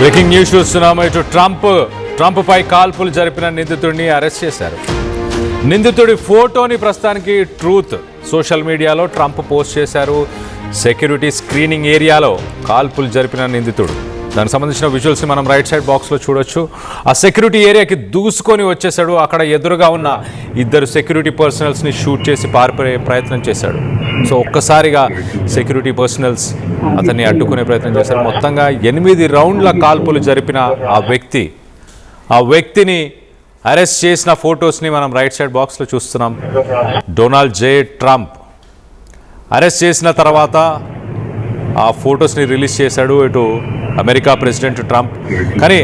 Breaking news చూస్తున్నాము. ఇటు Trump పై కాల్పులు జరిపిన నిందితుడిని అరెస్ట్ చేశారు. నిందితుడి ఫోటోని ప్రస్తుతానికి ట్రూత్ సోషల్ మీడియాలో ట్రంప్ పోస్ట్ చేశారు. సెక్యూరిటీ స్క్రీనింగ్ ఏరియాలో కాల్పులు జరిపిన నిందితుడు, దానికి సంబంధించిన విజువల్స్ని మనం రైట్ సైడ్ బాక్స్లో చూడొచ్చు. ఆ సెక్యూరిటీ ఏరియాకి దూసుకొని వచ్చేసాడు. అక్కడ ఎదురుగా ఉన్న ఇద్దరు సెక్యూరిటీ పర్సనల్స్ని షూట్ చేసి పారిపోయే ప్రయత్నం చేశాడు. సో ఒక్కసారిగా సెక్యూరిటీ పర్సనల్స్ అతన్ని అడ్డుకునే ప్రయత్నం చేశారు. మొత్తంగా 8 రౌండ్ల కాల్పులు జరిపిన ఆ వ్యక్తిని అరెస్ట్ చేసిన ఫొటోస్ని మనం రైట్ సైడ్ బాక్స్లో చూస్తున్నాం. డొనాల్డ్ జే ట్రంప్ అరెస్ట్ చేసిన తర్వాత ఆ ఫొటోస్ని రిలీజ్ చేశాడు ఇటు అమెరికా ప్రెసిడెంట్ ట్రంప్. కానీ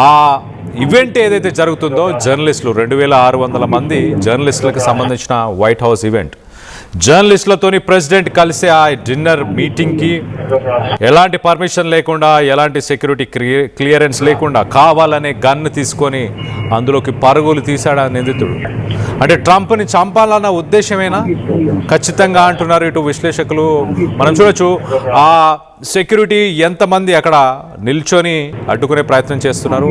ఆ ఈవెంట్ ఏదైతే జరుగుతుందో జర్నలిస్టులు 2600 మంది జర్నలిస్టులకు సంబంధించిన వైట్ హౌస్ ఈవెంట్, జర్నలిస్టులతోని ప్రెసిడెంట్ కలిసి ఆ డిన్నర్ మీటింగ్కి ఎలాంటి పర్మిషన్ లేకుండా, ఎలాంటి సెక్యూరిటీ క్లియరెన్స్ లేకుండా కావాలనే గన్ను తీసుకొని అందులోకి పరుగులు తీశాడు ఆ నిందితుడు. అంటే ట్రంప్ని చంపాలన్న ఉద్దేశమేనా? ఖచ్చితంగా అంటున్నారు ఇటు విశ్లేషకులు. మనం చూడొచ్చు ఆ సెక్యూరిటీ ఎంతమంది అక్కడ నిల్చొని అడ్డుకునే ప్రయత్నం చేస్తున్నారు.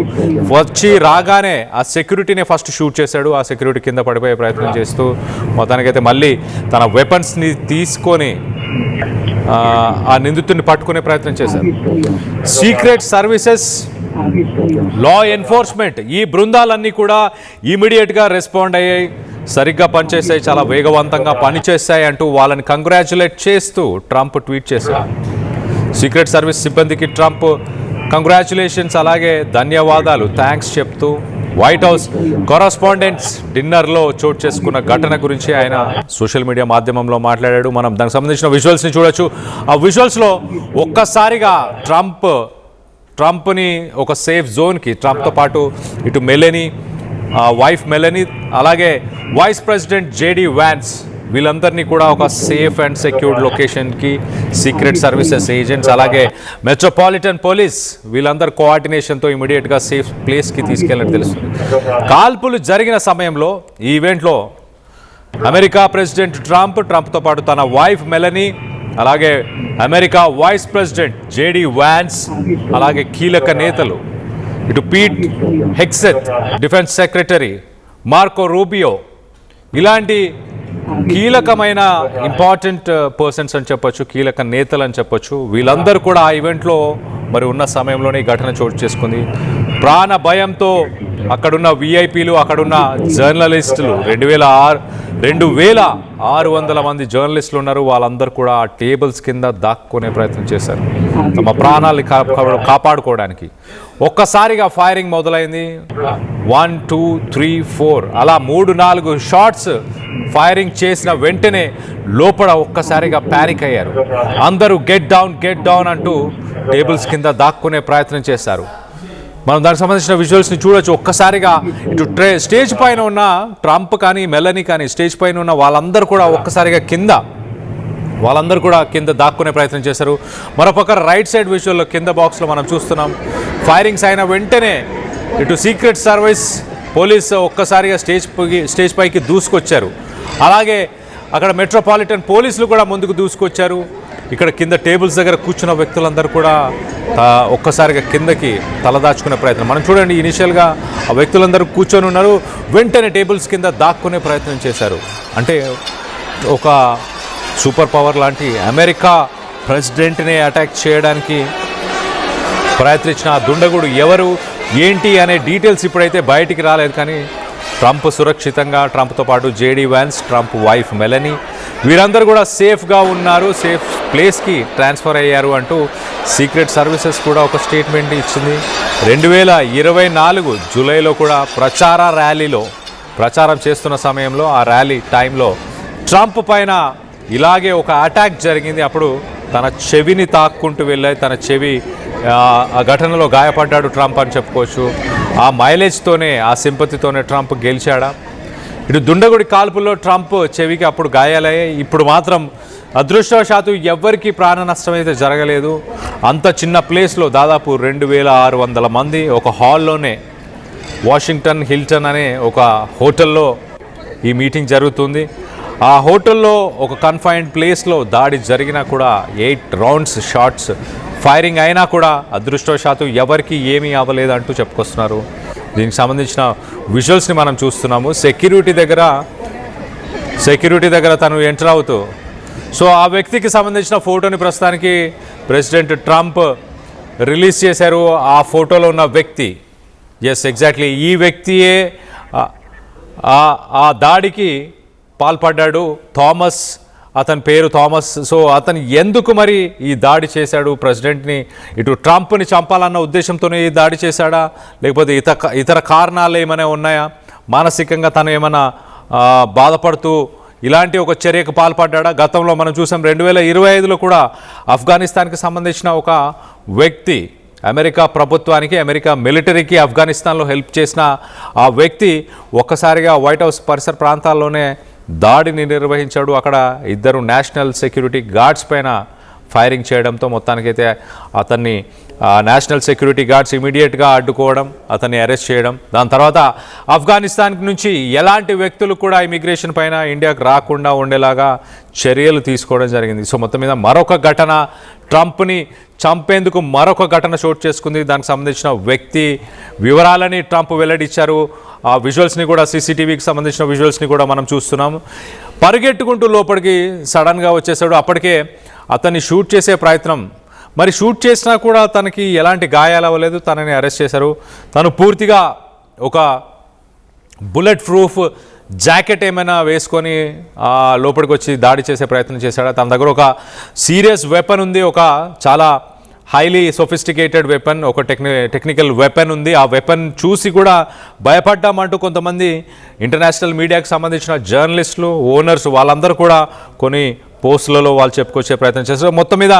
వచ్చి రాగానే ఆ సెక్యూరిటీనే ఫస్ట్ షూట్ చేశాడు. ఆ సెక్యూరిటీ కింద పడిపోయే ప్రయత్నం చేస్తూ మొత్తానికైతే మళ్ళీ తన వెపన్స్ని తీసుకొని ఆ నిందితుడిని పట్టుకునే ప్రయత్నం చేశారు. సీక్రెట్ సర్వీసెస్, లా ఎన్ఫోర్స్మెంట్ ఈ బృందాలన్నీ కూడా ఇమీడియట్గా రెస్పాండ్ అయ్యాయి, సరిగ్గా పనిచేసాయి, చాలా వేగవంతంగా పనిచేస్తాయి అంటూ వాళ్ళని కంగ్రాచ్యులేట్ చేస్తూ ట్రంప్ ట్వీట్ చేశారు. సీక్రెట్ సర్వీస్ సిబ్బందికి ట్రంప్ కంగ్రాచ్యులేషన్స్, అలాగే ధన్యవాదాలు, థ్యాంక్స్ చెప్తూ వైట్ హౌస్ కరస్పాండెంట్స్ డిన్నర్లో చోటు చేసుకున్న ఘటన గురించి ఆయన సోషల్ మీడియా మాధ్యమంలో మాట్లాడాడు. మనం దానికి సంబంధించిన విజువల్స్ని చూడొచ్చు. ఆ విజువల్స్లో ఒక్కసారిగా ట్రంప్ని ఒక సేఫ్ జోన్కి, ట్రంప్తో పాటు ఇటు మెలనీ వైఫ్ మెలనీ, అలాగే వైస్ ప్రెసిడెంట్ జేడీ వ్యాన్స్, వీళ్ళందరినీ కూడా ఒక సేఫ్ అండ్ సెక్యూర్డ్ లొకేషన్కి సీక్రెట్ సర్వీసెస్ ఏజెంట్స్, అలాగే మెట్రోపాలిటన్ పోలీస్ వీళ్ళందరూ కోఆర్డినేషన్తో ఇమీడియట్గా సేఫ్ ప్లేస్కి తీసుకెళ్ళినట్టు తెలుస్తుంది. కాల్పులు జరిగిన సమయంలో ఈ ఈవెంట్లో అమెరికా ప్రెసిడెంట్ ట్రంప్తో పాటు తన వైఫ్ మెలనీ, అలాగే America vice president JD Vance, అలాగే కీలక నేతలు ఇటు Pete Hegseth defence secretary, Marco Rubio, ఇలాంటి కీలకమైన ఇంపార్టెంట్ పర్సన్స్ అని చెప్పొచ్చు, కీలక నేతలు అని చెప్పొచ్చు, వీళ్ళందరూ కూడా ఆ ఈవెంట్లో మరి ఉన్న సమయంలోనే ఈ ఘటన చోటు చేసుకుంది. ప్రాణ భయంతో అక్కడున్న విఐపీలు, అక్కడున్న జర్నలిస్టులు 2600 మంది జర్నలిస్టులు ఉన్నారు. వాళ్ళందరూ కూడా ఆ టేబుల్స్ కింద దాక్కునే ప్రయత్నం చేశారు తమ ప్రాణాలని కాపాడుకోవడానికి. ఒక్కసారిగా ఫైరింగ్ మొదలైంది. 1, 2, 3, 4 అలా 3-4 షాట్స్ ఫైరింగ్ చేసిన వెంటనే లోపల ఒక్కసారిగా ప్యానిక్ అయ్యారు. అందరూ గెట్ డౌన్ అంటూ టేబుల్స్ కింద దాక్కునే ప్రయత్నం చేశారు. మనం దానికి సంబంధించిన విజువల్స్ని చూడొచ్చు. ఒక్కసారిగా ఇటు స్టేజ్ పైన ఉన్న ట్రంప్ కానీ మెలనీ కానీ స్టేజ్ పైన ఉన్న వాళ్ళందరూ కూడా ఒక్కసారిగా కింద దాక్కునే ప్రయత్నం చేశారు. మరోపక్క రైట్ సైడ్ విజువల్లో కింద బాక్స్లో మనం చూస్తున్నాం, ఫైరింగ్స్ అయిన వెంటనే ఇటు సీక్రెట్ సర్వీస్ పోలీస్ ఒక్కసారిగా స్టేజ్ పైకి దూసుకొచ్చారు. అలాగే అక్కడ మెట్రోపాలిటన్ పోలీసులు కూడా ముందుకు దూసుకొచ్చారు. ఇక్కడ కింద టేబుల్స్ దగ్గర కూర్చున్న వ్యక్తులందరూ కూడా ఒక్కసారిగా కిందకి తలదాచుకునే ప్రయత్నం. మనం చూడండి, ఇనిషియల్గా ఆ వ్యక్తులందరూ కూర్చొని ఉన్నారు, వెంటనే టేబుల్స్ కింద దాక్కునే ప్రయత్నం చేశారు. అంటే ఒక సూపర్ పవర్ లాంటి అమెరికా ప్రెసిడెంట్ని అటాక్ చేయడానికి ప్రయత్నించిన ఆ దుండగుడు ఎవరు ఏంటి అనే డీటెయిల్స్ ఇప్పుడైతే బయటికి రాలేదు. కానీ ట్రంప్ సురక్షితంగా, ట్రంప్తో పాటు JD Vance, Trump wife Melanie వీరందరూ కూడా సేఫ్గా ఉన్నారు, సేఫ్ ప్లేస్కి ట్రాన్స్ఫర్ అయ్యారు అంటూ సీక్రెట్ సర్వీసెస్ కూడా ఒక స్టేట్మెంట్ ఇచ్చింది. 2024 జూలైలో కూడా ప్రచారం చేస్తున్న సమయంలో, ఆ ర్యాలీ టైంలో ట్రంప్ పైన ఇలాగే ఒక అటాక్ జరిగింది. అప్పుడు తన చెవిని తాక్కుంటూ వెళ్ళాయి, తన చెవి ఆ ఘటనలో గాయపడ్డాడు ట్రంప్ అని చెప్పుకోవచ్చు. ఆ మైలేజ్తోనే, ఆ సింపతితోనే ట్రంప్ గెలిచాడా? ఇటు దుండగుడి కాల్పుల్లో ట్రంప్ చెవికి అప్పుడు గాయాలయ్యాయి. ఇప్పుడు మాత్రం అదృష్టవశాత్తు ఎవ్వరికీ ప్రాణ నష్టం అయితే జరగలేదు. అంత చిన్న ప్లేస్లో దాదాపు 2600 మంది ఒక హాల్లోనే, వాషింగ్టన్ హిల్టన్ అనే ఒక హోటల్లో ఈ మీటింగ్ జరుగుతుంది. ఆ హోటల్లో ఒక కన్ఫైన్డ్ ప్లేస్లో దాడి జరిగినా కూడా 8 రౌండ్స్ షాట్స్ ఫైరింగ్ అయినా కూడా అదృష్టవశాత్తు ఎవరికి ఏమీ అవ్వలేదు అంటూ చెప్పుకొస్తున్నారు. దీనికి సంబంధించిన విజువల్స్ని మనం చూస్తున్నాము. సెక్యూరిటీ దగ్గర తను ఎంటర్ అవుతూ, సో ఆ వ్యక్తికి సంబంధించిన ఫోటోని ప్రస్తుతానికి ప్రెసిడెంట్ ట్రంప్ రిలీజ్ చేశారు. ఆ ఫోటోలో ఉన్న వ్యక్తి, ఎస్ ఎగ్జాక్ట్లీ ఈ వ్యక్తియే ఆ దాడికి పాల్పడ్డాడు. థామస్, అతని పేరు థామస్. సో అతను ఎందుకు మరి ఈ దాడి చేశాడు? ప్రెసిడెంట్ని ఇటు ట్రంప్ని చంపాలన్న ఉద్దేశంతోనే ఈ దాడి చేశాడా, లేకపోతే ఇతర కారణాలు ఏమైనా ఉన్నాయా? మానసికంగా తను ఏమైనా బాధపడుతూ ఇలాంటి ఒక చర్యకు పాల్పడ్డా? గతంలో మనం చూసాం 2025లో కూడా ఆఫ్ఘనిస్తాన్కి సంబంధించిన ఒక వ్యక్తి, అమెరికా ప్రభుత్వానికి, అమెరికా మిలిటరీకి ఆఫ్ఘనిస్తాన్లో హెల్ప్ చేసిన ఆ వ్యక్తి ఒక్కసారిగా వైట్ హౌస్ పరిసర ప్రాంతాల్లోనే దాడిని నిర్వహించాడు. అక్కడ 2 నేషనల్ సెక్యూరిటీ గార్డ్స్ పైన ఫైరింగ్ చేయడంతో మొత్తానికైతే అతన్ని నేషనల్ సెక్యూరిటీ గార్డ్స్ ఇమీడియట్గా అడ్డుకోవడం, అతన్ని అరెస్ట్ చేయడం, దాని తర్వాత ఆఫ్ఘనిస్తాన్ నుంచి ఎలాంటి వ్యక్తులు కూడా ఇమిగ్రేషన్ పైన ఇండియాకు రాకుండా ఉండేలాగా చర్యలు తీసుకోవడం జరిగింది. సో మొత్తం మీద మరొక ఘటన, ట్రంప్ని చంపేందుకు మరొక ఘటన చోటు చేసుకుంది. దానికి సంబంధించిన వ్యక్తి వివరాలని ట్రంప్ వెల్లడించారు. ఆ విజువల్స్ని కూడా, సీసీటీవీకి సంబంధించిన విజువల్స్ని కూడా మనం చూస్తున్నాము. పరిగెట్టుకుంటూ లోపలికి సడన్గా వచ్చేసాడు. అప్పటికే అతన్ని షూట్ చేసే ప్రయత్నం, మరి షూట్ చేసినా కూడా తనకి ఎలాంటి గాయాలు అవ్వలేదు. తనని అరెస్ట్ చేశారు. తను పూర్తిగా ఒక బుల్లెట్ ప్రూఫ్ జాకెట్ ఏమైనా వేసుకొని లోపలికి వచ్చి దాడి చేసే ప్రయత్నం చేశాడు. తన దగ్గర ఒక సీరియస్ వెపన్ ఉంది, ఒక చాలా హైలీ సొఫిస్టికేటెడ్ వెపన్, ఒక టెక్నికల్ వెపన్ ఉంది. ఆ వెపన్ చూసి కూడా భయపడ్డామంటూ కొంతమంది ఇంటర్నేషనల్ మీడియాకి సంబంధించిన జర్నలిస్టులు, ఓనర్స్ వాళ్ళందరూ కూడా కొన్ని పోస్టులలో వాళ్ళు చెప్పుకొచ్చే ప్రయత్నం చేస్తారు. మొత్తం మీద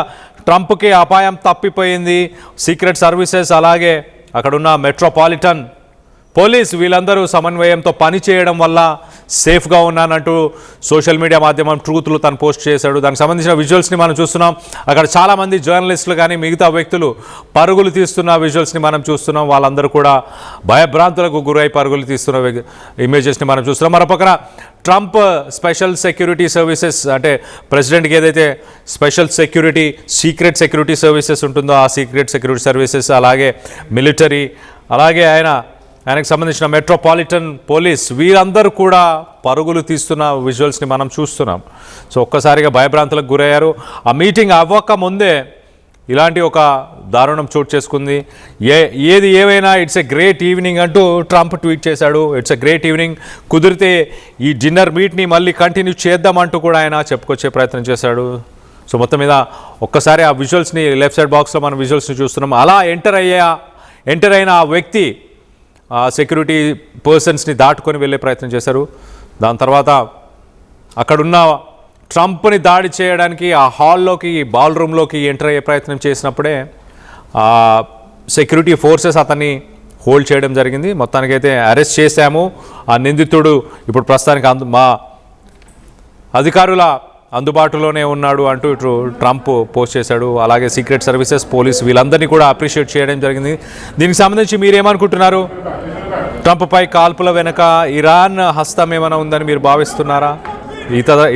ట్రంప్కి అపాయం తప్పిపోయింది. సీక్రెట్ సర్వీసెస్, అలాగే అక్కడున్న మెట్రోపాలిటన్ పోలీస్ వీళ్ళందరూ సమన్వయంతో పని చేయడం వల్ల సేఫ్గా ఉన్నానంటూ సోషల్ మీడియా మాధ్యమం ట్రూత్లో తను పోస్ట్ చేశాడు. దానికి సంబంధించిన విజువల్స్ని మనం చూస్తున్నాం. అక్కడ చాలామంది జర్నలిస్టులు కానీ మిగతా వ్యక్తులు పరుగులు తీస్తున్న విజువల్స్ని మనం చూస్తున్నాం. వాళ్ళందరూ కూడా భయభ్రాంతులకు గురై పరుగులు తీస్తున్న ఇమేజెస్ని మనం చూస్తున్నాం. మరోపక్కన ట్రంప్ స్పెషల్ సెక్యూరిటీ సర్వీసెస్, అంటే ప్రెసిడెంట్కి ఏదైతే special security, secret security services ఉంటుందో ఆ సీక్రెట్ సెక్యూరిటీ సర్వీసెస్, అలాగే మిలిటరీ, అలాగే ఆయనకు సంబంధించిన మెట్రోపాలిటన్ పోలీస్ వీరందరూ కూడా పరుగులు తీస్తున్న విజువల్స్ని మనం చూస్తున్నాం. సో ఒక్కసారిగా భయభ్రాంతులకు గురయ్యారు. ఆ మీటింగ్ అవ్వక ముందే ఇలాంటి ఒక దారుణం చోటు చేసుకుంది. ఏది ఏమైనా ఇట్స్ ఎ గ్రేట్ ఈవినింగ్ అంటూ ట్రంప్ ట్వీట్ చేశాడు. ఇట్స్ ఎ గ్రేట్ ఈవినింగ్, కుదిరితే ఈ డిన్నర్ మీట్ని మళ్ళీ కంటిన్యూ చేద్దామంటూ కూడా ఆయన చెప్పుకొచ్చే ప్రయత్నం చేశాడు. సో మొత్తం మీద ఒక్కసారి ఆ విజువల్స్ని లెఫ్ట్ సైడ్ బాక్స్లో మనం విజువల్స్ని చూస్తున్నాం. అలా ఎంటర్ అయిన ఆ వ్యక్తి సెక్యూరిటీ పర్సన్స్ని దాటుకొని వెళ్ళే ప్రయత్నం చేశారు. దాని తర్వాత అక్కడున్న ట్రంప్ని దాడి చేయడానికి ఆ హాల్లోకి, బాల్ రూమ్లోకి ఎంటర్ అయ్యే ప్రయత్నం చేసినప్పుడే సెక్యూరిటీ ఫోర్సెస్ అతన్ని హోల్డ్ చేయడం జరిగింది. మొత్తానికైతే అరెస్ట్ చేశాము. ఆ నిందితుడు ఇప్పుడు ప్రస్తుతానికి మా అధికారుల అందుబాటులోనే ఉన్నాడు అంటూ ఇటు ట్రంప్ పోస్ట్ చేశాడు. అలాగే సీక్రెట్ సర్వీసెస్, పోలీస్ వీళ్ళందరినీ కూడా అప్రిషియేట్ చేయడం జరిగింది. దీనికి సంబంధించి మీరేమనుకుంటున్నారు? ట్రంప్పై కాల్పుల వెనుక ఇరాన్ హస్తం ఏమైనా ఉందని మీరు భావిస్తున్నారా?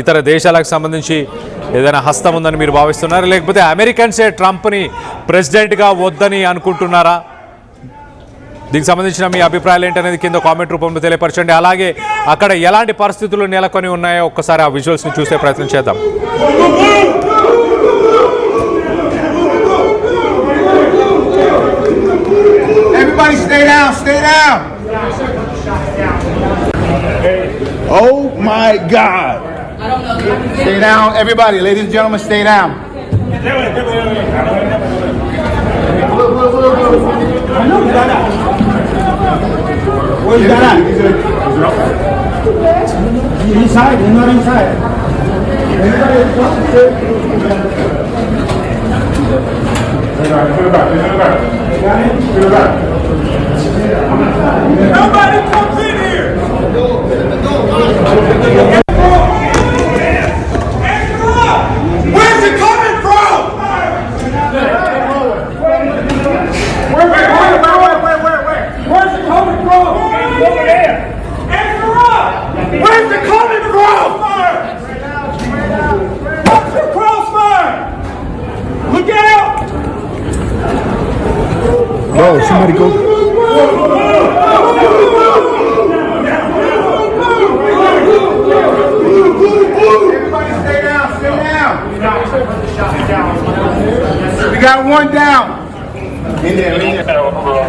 ఇతర దేశాలకు సంబంధించి ఏదైనా హస్తం ఉందని మీరు భావిస్తున్నారా? లేకపోతే అమెరికన్సే ట్రంప్ని ప్రెసిడెంట్గా వద్దని అనుకుంటున్నారా? దీనికి సంబంధించిన మీ అభిప్రాయాలు ఏంటనేది కింద కామెంట్ రూపంలో తెలియపరచండి. అలాగే అక్కడ ఎలాంటి పరిస్థితులు నెలకొని ఉన్నాయో ఒక్కసారి ఆ విజువల్స్ని చూసే ప్రయత్నం చేద్దాం. Everybody stay down, stay down. Oh my God. Stay down, everybody, ladies and gentlemen, stay down. Where's that at? He's inside, he's not inside. Nobody comes in here! Where's it coming from? Where's it coming from? Over there. Where's it coming from? Somebody go. Everybody stay down, stay down. We got one down. In there, in there.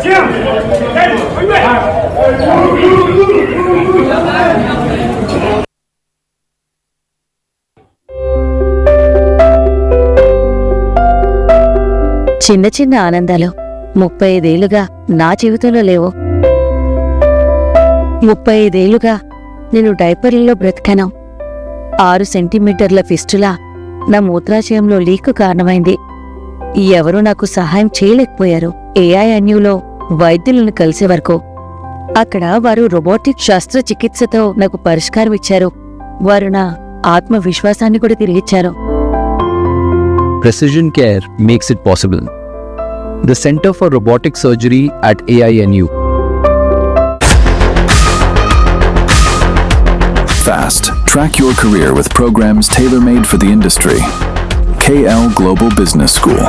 Jim! Hey, where you at? చిన్న చిన్న ఆనందాలు 35 ఏళ్లుగా నా జీవితంలో లేవు. 35 ఏళ్లుగా నేను డైపర్లలో బ్రతికాను. 6 సెంటీమీటర్ల ఫిస్టులా నా మూత్రాశయంలో లీకు కారణమైంది. ఎవరూ నాకు సహాయం చేయలేకపోయారు. ఏఐఎన్యూలో వైద్యులను కలిసే వరకు. అక్కడ వారు రోబోటిక్ శస్త్రచికిత్సతో నాకు పరిష్కారం ఇచ్చారు. వారు నా ఆత్మవిశ్వాసాన్ని కూడా తిరిగిచ్చారు. Precision Care makes it possible. The Center for Robotic Surgery at AINU. Fast. Track your career with programs tailor-made for the industry. KL Global Business School.